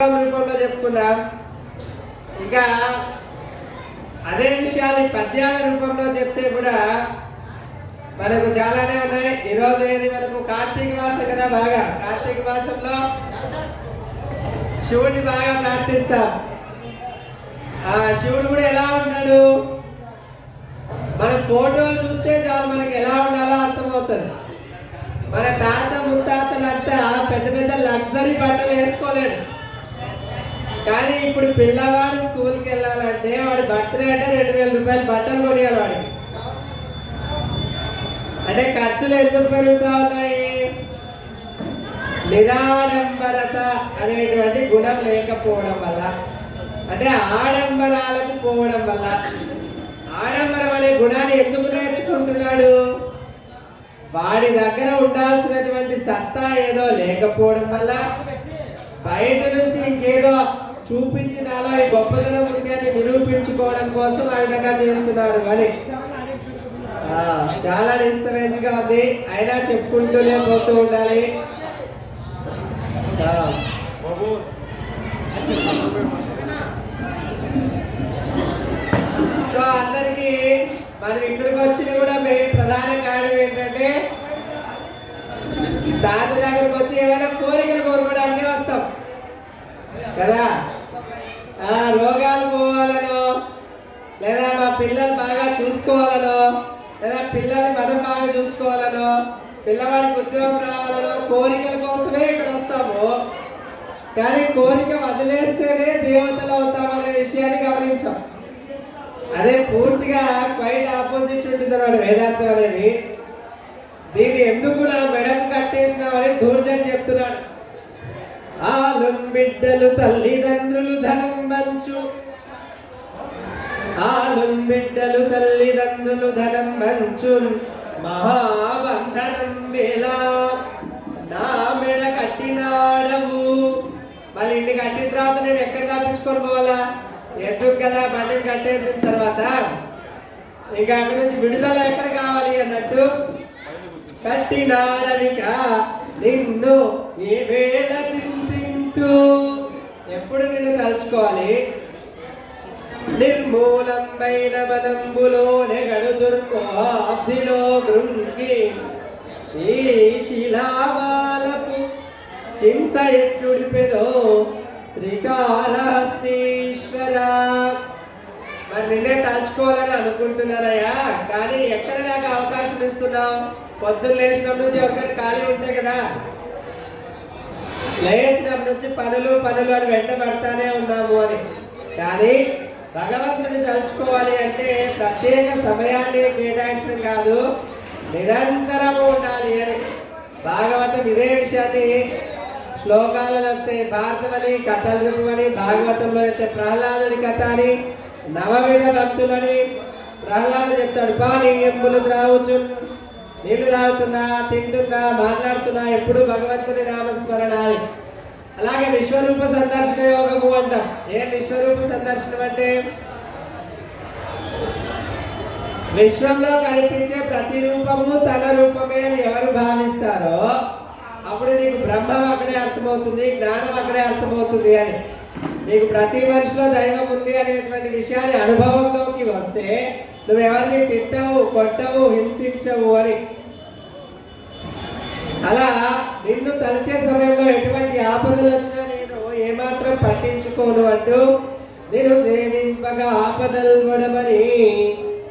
రూపంలో చెప్పుకున్నాం. ఇంకా అదే విషయాన్ని పద్యాల రూపంలో చెప్తే కూడా మనకు చాలానే ఉన్నాయి. ఈరోజు ఏది మనకు కార్తీక మాసం కదా, బాగా కార్తీక మాసంలో శివుడిని బాగా ప్రార్థిస్తాం. ఆ శివుడు కూడా ఎలా ఉన్నాడు, మన ఫోటోలు చూస్తే చాలు మనకి ఎలా ఉండాలో అర్థమవుతుంది. మన తాత ముత్తాతలంతా పెద్ద పెద్ద లగ్జరీ బట్టలు వేసుకోలేదు, కానీ ఇప్పుడు పిల్లవాడు స్కూల్కి వెళ్ళాలంటే వాడి బర్త్డే అంటే 2000 రూపాయలు బట్టలు కొనియాలి వాడికి. అంటే ఖర్చులు ఎందుకు పెరుగుతూ ఉన్నాయి? నిరాడంబరత అనేటువంటి గుణం లేకపోవడం వల్ల, అంటే ఆడంబరాలకు పోవడం వల్ల. ఆడంబరం అనే గుణాన్ని ఎందుకు నేర్చుకుంటున్నాడు? వాడి దగ్గర ఉండాల్సినటువంటి సత్తా ఏదో లేకపోవడం వల్ల, బయట నుంచి ఇంకేదో చూపించినాలో ఈ గొప్పతనం ఉంది అని నిరూపించుకోవడం కోసం ఆ విధంగా చేస్తున్నారు. అని చాలా డిస్టర్బెన్స్ గా ఉంది, అయినా చెప్పుకుంటూనే పోతూ ఉండాలి. సో అందరికి మనం ఇక్కడికి వచ్చిన కూడా మెయిన్ ప్రధాన కారణం ఏంటంటే, తాత దగ్గరకు వచ్చి ఏమైనా కోరికలు కోరుకోవడానికే వస్తాం కదా. రోగాలు పోవాలనో, లేదా మా పిల్లలు బాగా చూసుకోవాలనో, లేదా పిల్లల్ని మనం బాగా చూసుకోవాలనో, పిల్లవాడికి ఉద్యోగం రావాలనో కోరికల కోసమే ఇక్కడ వస్తాము. కానీ కోరిక వదిలేస్తేనే దేవతలు అవుతామనే విషయాన్ని గమనించాం. అదే పూర్తిగా క్వైట్ ఆపోజిట్ ఉంటుంది అన్నమాట వేదాంతం అనేది. దీన్ని ఎందుకు నా మెడకు కట్టేసినామని దూర్జని చెప్తున్నాడు. ఆలుం బిడ్డలు తల్లిదండ్రులు ధనం మంచు, ఆలుం బిడ్డలు తల్లిదండ్రులు ధనం మంచు, మహాబంధనం వేలా నా మెడ కట్టినాడవు. మళ్ళీ ఇంటి కట్టిన తర్వాత నేను ఎక్కడ తప్పించుకొని పోవాలా? ఎందుకు కదా బండిని కట్టేసిన తర్వాత ఇంకా అక్కడి నుంచి విడుదల ఎక్కడ కావాలి అన్నట్టు, కట్టినాడవిక నిన్ను ఏ వేళ చింతింతు. ఎప్పుడు నిన్ను తలుచుకోవాలి? నిర్మూలమైన మనంబులోనే గడుదుర్కోబ్దిలో గృంకి ఈ శిలామాలపు చింత ఎట్లుడిపెదో శ్రీకాళహస్తీశ్వర. మరి నిన్నే తలుచుకోవాలని అనుకుంటున్నారయ్యా, కానీ ఎక్కడ నాకు అవకాశం ఇస్తున్నావు? పొద్దున్న లేచినప్పటి నుంచి ఒక్కటి ఖాళీ ఉంటే కదా, లేచినప్పటి నుంచి పనులు పనులు అని వెంట పడతానే ఉన్నాము అని. కానీ భగవంతుడిని తలుచుకోవాలి అంటే ప్రత్యేక సమయాన్ని కేటాయించడం కాదు, నిరంతరము ఉండాలి అని. భాగవతం ఇదే విషయాన్ని శ్లోకాలలో వస్తే భారతమని, కథల రూపమని, భాగవతంలో అయితే ప్రహ్లాదుడి కథ అని, నవవిధ భక్తులని ప్రహ్లాదు చెప్తాడు. పాని ఎంబులు త్రావచ్చు, నీళ్లు తాగుతున్నా, తింటున్నా, మాట్లాడుతున్నా ఎప్పుడు భగవంతుని నామస్మరణ అని. అలాగే విశ్వరూప సందర్శన యోగము అంటాం. ఏ విశ్వరూప సందర్శనం అంటే, విశ్వంలో కనిపించే ప్రతి రూపము తన రూపమే అని ఎవరు భావిస్తారో అప్పుడు నీకు బ్రహ్మం అక్కడే అర్థమవుతుంది, జ్ఞానం అక్కడే అర్థమవుతుంది అని. నీకు ప్రతి మనిషిలో దైవం ఉంది అనేటువంటి విషయాన్ని అనుభవంలోకి వస్తే నువ్వెవరిని తిట్టవు, కొట్టవు, హింసించవు అని. అలా నిన్ను తలిచే సమయంలో ఎటువంటి ఆపదలు వచ్చినా నేను ఏమాత్రం పట్టించుకోను అంటూ నేను సేవింపగా ఆపదలు పడమని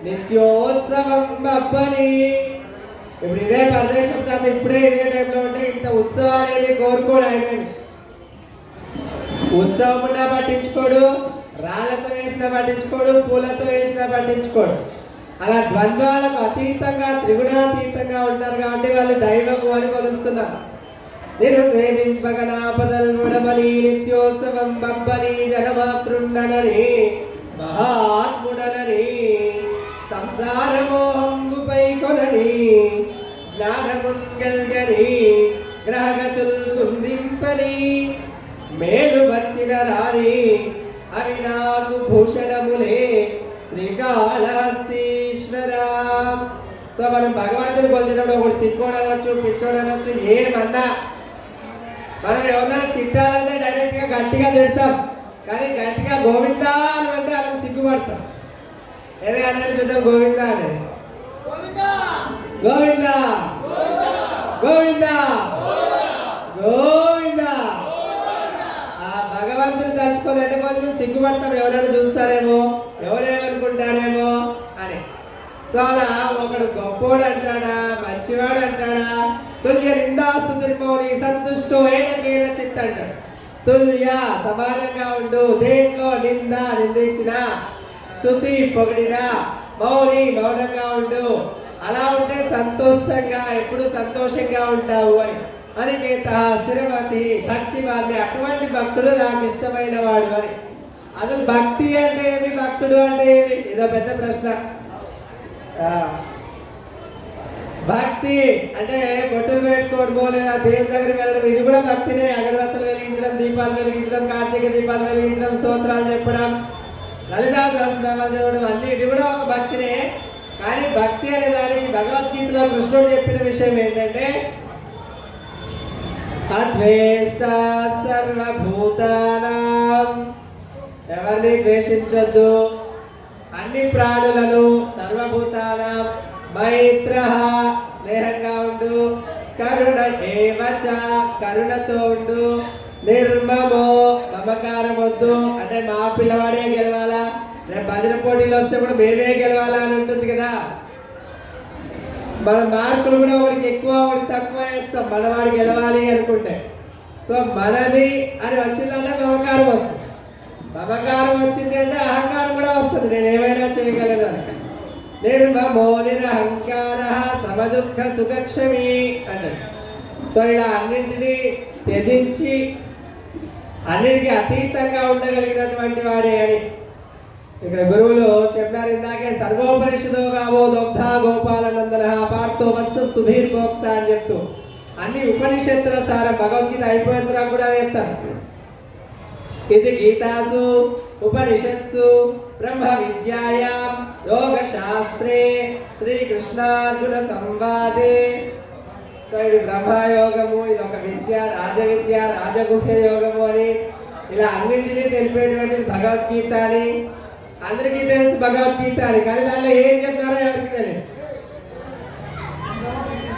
నిత్యోత్సవం అబ్బని. ఇప్పుడు ఇదే ప్రదేశం తాను ఇప్పుడే ఇదే టైంలో ఉంటే ఇంత ఉత్సవాలు ఏమి కోరుకోడు ఆయన. ఉత్సవం ఉన్నా పట్టించుకోడు, రాళ్లతో వేసినా పట్టించుకోడు, పూలతో వేసినా పట్టించుకోడు. అలా ద్వంద్వాలకు అతీతంగా, త్రిగుణాతీతంగా ఉంటారు కాబట్టి వాళ్ళు దైవము అని కొలుస్తున్నారు. నేను సేవింపగనాపదల్ ముడమని నిత్యోత్సవం బబ్బని జగమాతృండనని మహాత్ముడనని సంసారమోహంబుపై కొనని జ్ఞానముంగల్గని గ్రహగతుల్ కుందింపని మేలు వచ్చిన రాణి అవి నాకు భూషణములే శ్రీకాళహస్తీశ్వర. సో మనం భగవంతుని కొలిచినప్పుడు ఒకటి తిట్టుకోవడం అనొచ్చు, పిచ్చోడనొచ్చు, ఏమన్నా మనం ఎవరైనా తిట్టాలంటే డైరెక్ట్ గా గట్టిగా తిడతాం, కానీ గట్టిగా గోవిందా అని అంటే అలా సిగ్గుపడతాం. ఏదే అన్నట్టు చూద్దాం, గోవిందా అనేది గోవిందా గోవిందా గోవిందా. ఆ భగవంతుని తలుచుకోవాలంటే కొంచెం సిగ్గుపడతాం, ఎవరైనా చూస్తారేమో, ఎవరేమనుకుంటారేమో అని. సో అలా ఒకడు గొప్పోడు అంటాడా, మంచివాడు అంటాడా, తుల్య నిందాస్తుమౌని సంతుష్టో ఏకీన చిత్త అంటాడు. తుల్య సమానంగా ఉండు, దేంట్లో నింద నిందించిన, స్తుతి పొగిడిన, మౌని మౌనంగా ఉండు, అలా ఉంటే సంతోషంగా ఎప్పుడు సంతోషంగా ఉంటావు అని. అనికేత స్థిరమతి భక్తి వారిని, అటువంటి భక్తుడు నాకు ఇష్టమైన వాడు అని. అసలు భక్తి అంటే ఏమి, భక్తుడు అంటే ఏమి, ఇదో పెద్ద ప్రశ్న. భక్తి అంటే బొట్టులు పెట్టుకోవడం, లేదా దేవుని దగ్గరికి వెళ్ళడం, ఇది కూడా భక్తినే. అగరబత్తులు వెలిగించడం, దీపాలు వెలిగించడం, కార్తీక దీపాలు వెలిగించడం, స్తోత్రాలు చెప్పడం, లలితా సహస్రనామాలు చదవడం, అన్ని ఇది కూడా ఒక భక్తినే. కానీ భక్తి అనే దానికి భగవద్గీతలో కృష్ణుడు చెప్పిన విషయం ఏంటంటే, అద్వేష్ట సర్వభూతానాం, ఎవరిని ద్వేషించొద్దు, అన్ని ప్రాణులను, సర్వభూతానాం, మైత్ర స్నేహంగా ఉండు, కరుణ ఏవచ కరుణతో ఉండు, నిర్మమో మమకారం వద్దు, అంటే మా పిల్లవాడే గెలవాలా, రేపు భజన పోటీలు వస్తే కూడా మేమే గెలవాలా అని ఉంటుంది కదా. మన మార్కులు కూడా ఒకరికి ఎక్కువ ఒకరికి తక్కువ వేస్తాం, మనవాడికి గెలవాలి అనుకుంటే. సో మనది అని వచ్చిందంటే మమకారం వస్తుంది, మమకారం వచ్చింది అంటే అహంకారం కూడా వస్తుంది, నేను ఏమైనా చేయగలను అని. నిర్మమో నిరహంకార సమదుఃఖ సుఖక్షమి అన్నాడు. సో ఇలా అన్నింటినీ త్యజించి అన్నిటికీ అతీతంగా ఉండగలిగినటువంటి వాడే అని ఇక్కడ గురువులు చెప్పినారు. ఇందాకే సర్వోపనిషదో గావో దొగ్ధ గోపాలనందన పార్థో వత్స సుధీర్ భోక్త అని చెప్తూ అన్ని ఉపనిషత్తుల సారం. భగవద్గీత అయిపోయిన తర్వాత కూడా చెప్తారు, ఇది గీతాసు ఉపనిషత్సు బ్రహ్మ విద్యాయాం యోగ శాస్త్రే శ్రీకృష్ణార్జున సంవాదే. సో ఇది బ్రహ్మయోగము, ఇది ఒక విద్య, రాజవిద్య, రాజగుహ్య యోగము అని ఇలా అన్నింటినీ తెలిపేటువంటిది భగవద్గీత అని. అందరికీ తెలుసు భగవద్గీత అని, కానీ దానిలో ఏం చెప్పారో ఎవరికి తెలియదు.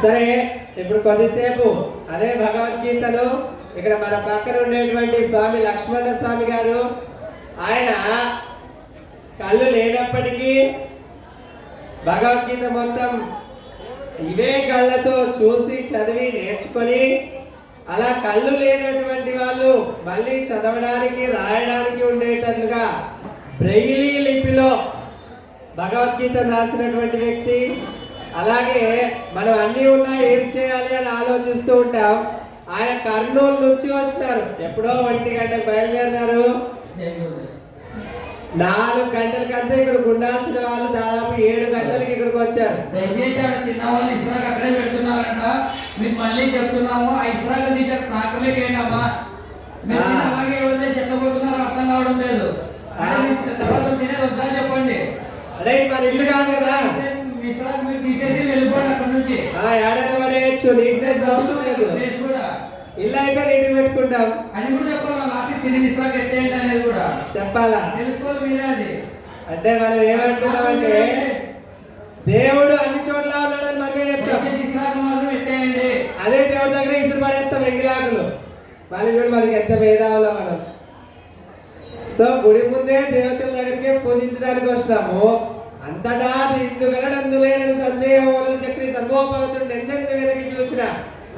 సరే, ఇప్పుడు కొద్దిసేపు అదే భగవద్గీతలో ఇక్కడ మన పక్కన ఉండేటువంటి స్వామి లక్ష్మణ స్వామి గారు, ఆయన కళ్ళు లేనప్పటికీ భగవద్గీత మొత్తం ఇవే కళ్ళతో చూసి చదివి నేర్చుకొని, అలా కళ్ళు లేనటువంటి వాళ్ళు మళ్ళీ చదవడానికి రాయడానికి ఉండేటట్లుగా బ్రెయిలీ లిపిలో భగవద్గీత రాసినటువంటి వ్యక్తి. అలాగే మనం అన్నీ ఉన్నా ఏం చేయాలి అని ఆలోచిస్తూ ఉంటాం. ఆయన కర్నూలు నుంచి వచ్చినారు, ఎప్పుడో 1 గంటకు బయలుదేరినారు. 4 గంటలకంతా ఇక్కడికి ఉండాల్సిన వాళ్ళు దాదాపు 7 గంటలకి ఇక్కడికి వచ్చారు. తిన్నవాళ్ళు ఇస్రాక్ అక్కడే పెడుతున్నారంట. మీకు మళ్ళీ చెప్తున్నాము, ఆ ఇస్రాక్ తీసే ట్రాక్టర్లేకేనమ్మా, అలాగే ఎవరైతే చెత్తపోతున్నారో అర్థం కావడం లేదు. తర్వాత తినేది ఒకసారి చెప్పండి. అరే మన ఇల్లు కాదు కదా, ఇస్రాక్ మీరు తీసేసి వెళ్ళిపోండి అక్కడ నుంచి. ఏడైనా పడేయచ్చు, నీట్నెస్ అవసరం లేదు. ఇల్లు అయితే నీటి పెట్టుకుంటాం అని కూడా చెప్పాలా, లాస్ట్ తిని ఇస్రాక్ ఎత్తేయండి అనేది కూడా చెప్పాలా, తెలుసుకోవాలి మీరే. అది అంటే మనం ఏమంటున్నామంటే దేవుడు అన్ని చోట్ల ఉన్నాడని మనమే చెప్తాం. ఇస్రాక్ మాత్రం ఎత్తేయండి, అదే దేవుడి దగ్గర ఇసురు పడేస్తాం ఎంగిలాకులు. మళ్ళీ చూడు మనకి ఎంత భేదావులో మనం. సో గుడి ముందే దేవతల దగ్గరికే పూజించడానికి వస్తాము. అంతటా ఇందుగలడందులేని సందేహం చక్రి సర్వోపగతుడు ఎందెంత వెనక్కి చూసిన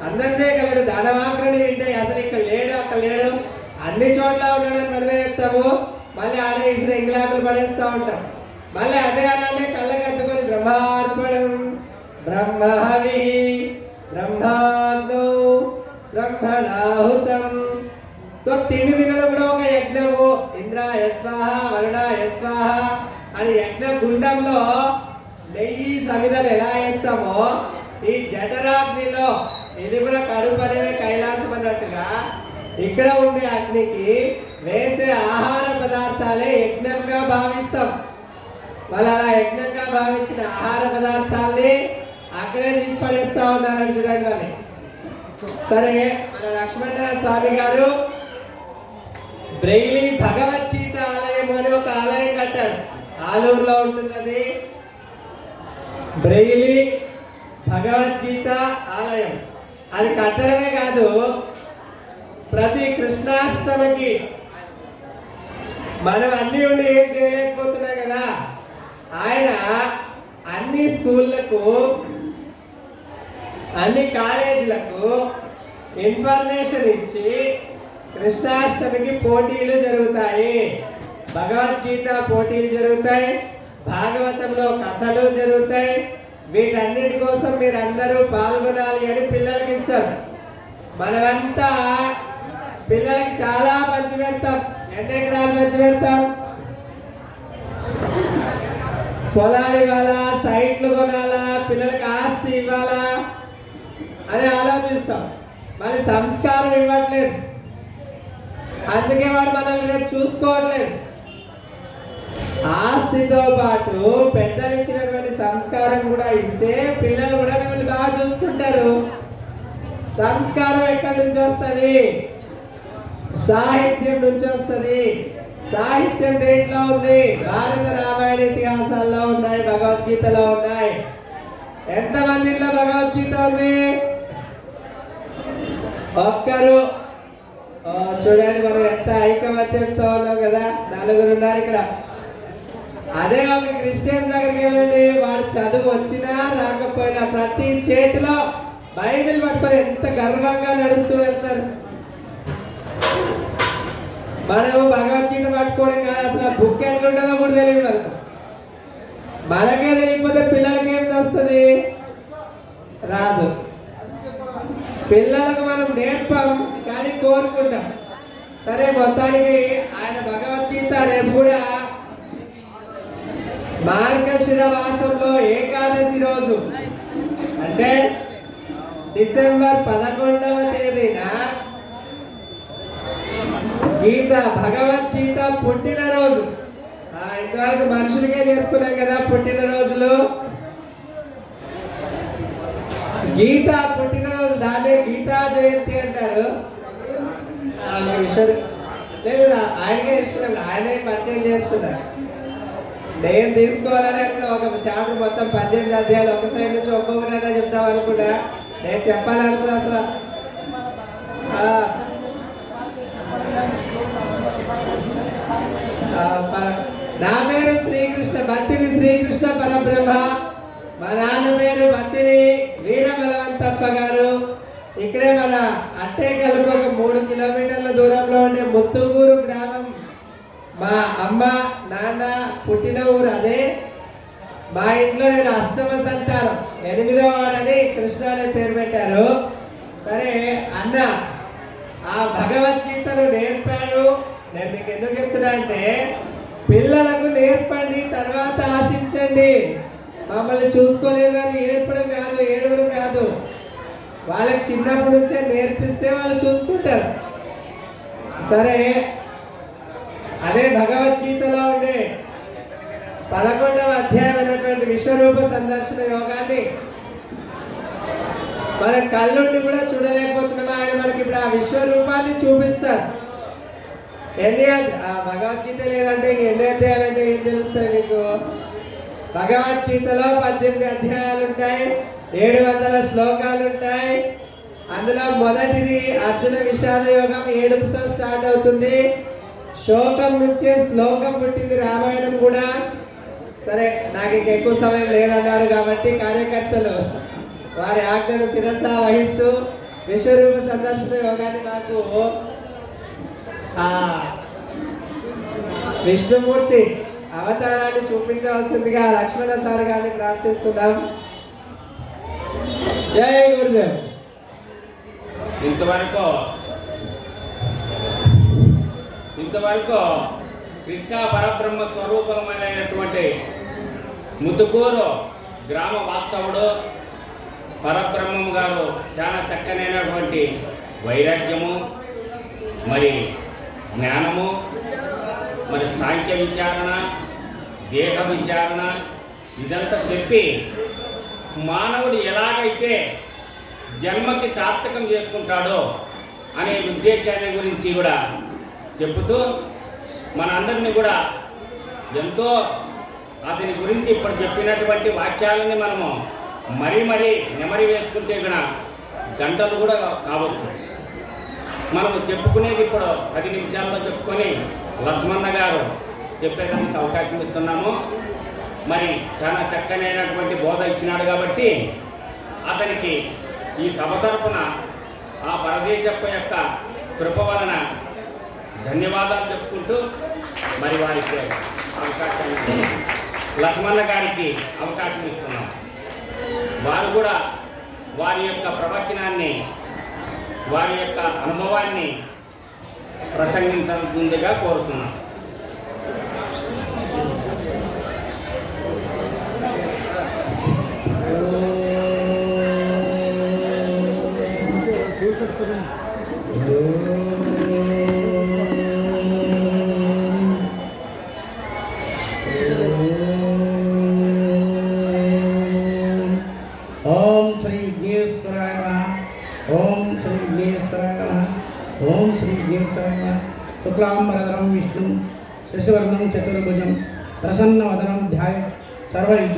అందంతే కలడు. దానవాక్రని వింటే అసలు ఇక్కడ లేడు అక్కడ లేడు, అన్ని చోట్ల ఉన్నాడని మనమే చెప్తాము. మళ్ళీ ఆడే ఇసురు ఎంగిలాకులు పడేస్తూ ఉంటాం. మళ్ళీ అదే అలానే కళ్ళకచ్చుకొని బ్రహ్మార్పణం బ్రహ్మహవి బ్రహ్మాగ్నౌ బ్రహ్మణాహుతం. సో తిండి తినడం కూడా ఒక యజ్ఞము. ఇంద్రాయ స్వాహ వరుణాయ స్వాహ అని యజ్ఞ గుండంలో నెయ్యి సమిధలు ఎలా వేస్తామో ఈ జఠరాగ్నిలో ఇది కూడా కడుపు అనేది కైలాసం అన్నట్టుగా ఇక్కడ ఉండే అగ్నికి వేసే ఆహార పదార్థాలే యజ్ఞంగా భావిస్తాం. వాళ్ళు అలా యజ్ఞంగా భావించిన ఆహార పదార్థాల్ని అక్కడే తీసి పడేస్తా ఉన్నారని చూడండి. వాళ్ళు సరే, మన లక్ష్మణ స్వామి గారు బ్రెయిలీ భగవద్గీత ఆలయం అనే ఒక ఆలయం కట్టారు. ఆలూరులో ఉంటుంది అది. బ్రెయిలీ భగవద్గీత ఆలయం అది కట్టడమే కాదు, ప్రతి కృష్ణాష్టమికి మనం అన్ని ఉండి ఏం చేయలేకపోతున్నాం కదా, ఆయన అన్ని స్కూళ్ళకు అన్ని కాలేజీలకు ఇన్ఫర్మేషన్ ఇచ్చి కృష్ణాష్టమికి పోటీలు జరుగుతాయి, భగవద్గీత పోటీలు జరుగుతాయి, భాగవతంలో కథలు జరుగుతాయి. వీటన్నిటి కోసం మీరు అందరూ పాల్గొనాలి అని పిల్లలకి ఇస్తారు. మనమంతా పిల్లలకి చాలా పంచి పెడతాం. ఎన్ని ఎకరాలు పంచి పెడతాం? పొలాలు ఇవ్వాలా, సైట్లు కొనాలా, పిల్లలకి ఆస్తి ఇవ్వాలా అని ఆలోచిస్తాం. మళ్ళీ సంస్కారం ఇవ్వట్లేదు. అందుకే వాడు మనల్ని రేపు చూసుకోవట్లేదు. ఆస్తితో పాటు పెద్దలు ఇచ్చినటువంటి సంస్కారం కూడా ఇస్తే పిల్లలు కూడా మిమ్మల్ని బాగా చూసుకుంటారు. సంస్కారం ఎక్కడి నుంచి వస్తుంది? సాహిత్యం నుంచి వస్తుంది. సాహిత్యం దేంట్లో ఉంది? భారత రామాయణ ఇతిహాసాల్లో ఉన్నాయి, భగవద్గీతలో ఉన్నాయి. ఎంతమందిలో భగవద్గీత ఉంది? ఒక్కరు. చూడండి, మనం ఎంత ఐకమత్యంతో ఉన్నాం కదా. నలుగురు ఉన్నారు ఇక్కడ. అదే ఒక క్రిస్టియన్ దగ్గరికి వెళ్ళండి, వాడు చదువు వచ్చినా రాకపోయినా ప్రతి చేతిలో బైబిల్ పట్టుకొని ఎంత గర్వంగా నడుస్తూ వెళ్తారు. మనము భగవద్గీత పట్టుకోవడం కాదు, అసలు ఆ బుక్ ఎట్లుంటుందో కూడా తెలియదు మనకు. మనకే తెలియకపోతే పిల్లలకి ఏం వస్తుంది? రాదు. పిల్లలకు మనం నేర్పం కానీ కోరుకుంటాం. సరే, మొత్తానికి ఆయన భగవద్గీత రేపు కూడా మార్గశిర మాసంలో ఏకాదశి రోజు అంటే డిసెంబర్ 11వ తేదీన భగవద్గీత పుట్టినరోజు. ఇంతవరకు మనుషులకే జరుపుకున్నాం కదా పుట్టినరోజులు. గీత పుట్టినరోజు, దాన్నే గీతా జయంతి అంటారు. లేదు, ఆయనకే ఇస్తున్నాడు, ఆయనే పరిచయం చేస్తున్నారు. నేను తీసుకోవాలని అనుకున్నా. ఒక చాప్టర్ మొత్తం 18 అధ్యాయాలు ఒక సైడ్ నుంచి ఒక్కొక్కటైనా చెప్తాం అనుకున్నా. నేను చెప్పాలనుకున్నా అసలు. నా పేరు శ్రీకృష్ణ, భక్తిని శ్రీకృష్ణ పరబ్రహ్మ. మా నాన్న పేరు భక్తిని వీరబలవంతప్ప గారు. ఇక్కడే మన అట్టేకల్కు ఒక 3 కిలోమీటర్ల దూరంలో ఉండే ముత్తుగూరు గ్రామం. మా అమ్మ నాన్న పుట్టిన ఊరు అదే. మా ఇంట్లో నేను అష్టమ సంతానం, 8వ వాడని కృష్ణ అనే పేరు పెట్టారు. సరే అన్న, ఆ భగవద్గీతను నేర్పాడు. నేను మీకు ఎందుకు చెప్తున్నా అంటే, పిల్లలకు నేర్పండి, తర్వాత ఆశించండి. మమ్మల్ని చూసుకోలేదు అని ఏడవడం కాదు. వాళ్ళకి చిన్నప్పటి నుంచే నేర్పిస్తే వాళ్ళు చూసుకుంటారు. సరే, అదే భగవద్గీతలో ఉండే 11వ అధ్యాయం అయినటువంటి విశ్వరూప సందర్శన యోగాన్ని మన కళ్ళుండి కూడా చూడలేకపోతున్నామా? ఆయన మనకి ఇప్పుడు ఆ విశ్వరూపాన్ని చూపిస్తారు. భగవద్గీత లేదంటే ఎన్ని అధ్యాయాలంటే ఏం తెలుస్తాయి మీకు? భగవద్గీతలో 18 అధ్యాయాలు ఉంటాయి, 700 శ్లోకాలు ఉంటాయి. అందులో మొదటిది అర్జున విషాద యోగం, ఏడుపుతో స్టార్ట్ అవుతుంది. శోకం నుంచే శ్లోకం పుట్టింది రామాయణం కూడా. సరే, నాకు ఇంక ఎక్కువ సమయం లేదన్నారు కాబట్టి కార్యకర్తలు వారి ఆజ్ఞను శిరస వహిస్తూ విశ్వరూప సందర్శన యోగాన్ని మాకు విష్ణుమూర్తి అవతారాన్ని చూపించవలసిందిగా లక్ష్మణ సార్ గారిని ప్రార్థిస్తున్నాం. జై గురుదేవ్. ఇంతవరకు కృష్ణ పరబ్రహ్మ స్వరూపమైనటువంటి ముతుకూరు గ్రామ వాస్తవుడు పరబ్రహ్మం గారు చాలా చక్కనైనటువంటి వైరాగ్యము, మరి జ్ఞానము, మరి సాంఖ్య విచారణ, దేహ విచారణ ఇదంతా చెప్పి మానవుడు ఎలాగైతే జన్మకి సార్థకం చేసుకుంటాడో అనే ఉద్దేశాన్ని గురించి కూడా చెబుతూ మనందరినీ కూడా ఎంతో అతని గురించి ఇప్పుడు చెప్పినటువంటి వాక్యాలని మనము మరీ నెమరి వేసుకుంటే కూడా గంటలు కూడా కావచ్చు. మనము చెప్పుకునేది ఇప్పుడు 10 నిమిషాల్లో చెప్పుకొని లక్ష్మణ గారు చెప్పేదానికి అవకాశం ఇస్తున్నాము. మరి చాలా చక్కనైనటువంటి బోధ ఇచ్చినాడు కాబట్టి అతనికి ఈ సభ తరపున ఆ పరదేశప్ప యొక్క కృప వలన ధన్యవాదాలు చెప్పుకుంటూ మరి వారికి అవకాశాన్ని లక్ష్మణ గారికి అవకాశం ఇస్తున్నాం. వారు కూడా వారి యొక్క ప్రవచనాన్ని వారి యొక్క అనుభవాన్ని ప్రసంగించాల్సిందిగా కోరుతున్నాం. ఓం శ్రీ విఘ్నేశ్వరాయ నమః. ఓం శ్రీ విఘ్నేశ్వరాయ నమః. ఓం శ్రీ విఘ్నేశ్వరాయ నమః. శుక్లాంబరధరం విష్ణుం శశివర్ణం చతుర్భుజం ప్రసన్నవదనం ధ్యాయేత్ సర్వవిఘ్నోపశాంతయే.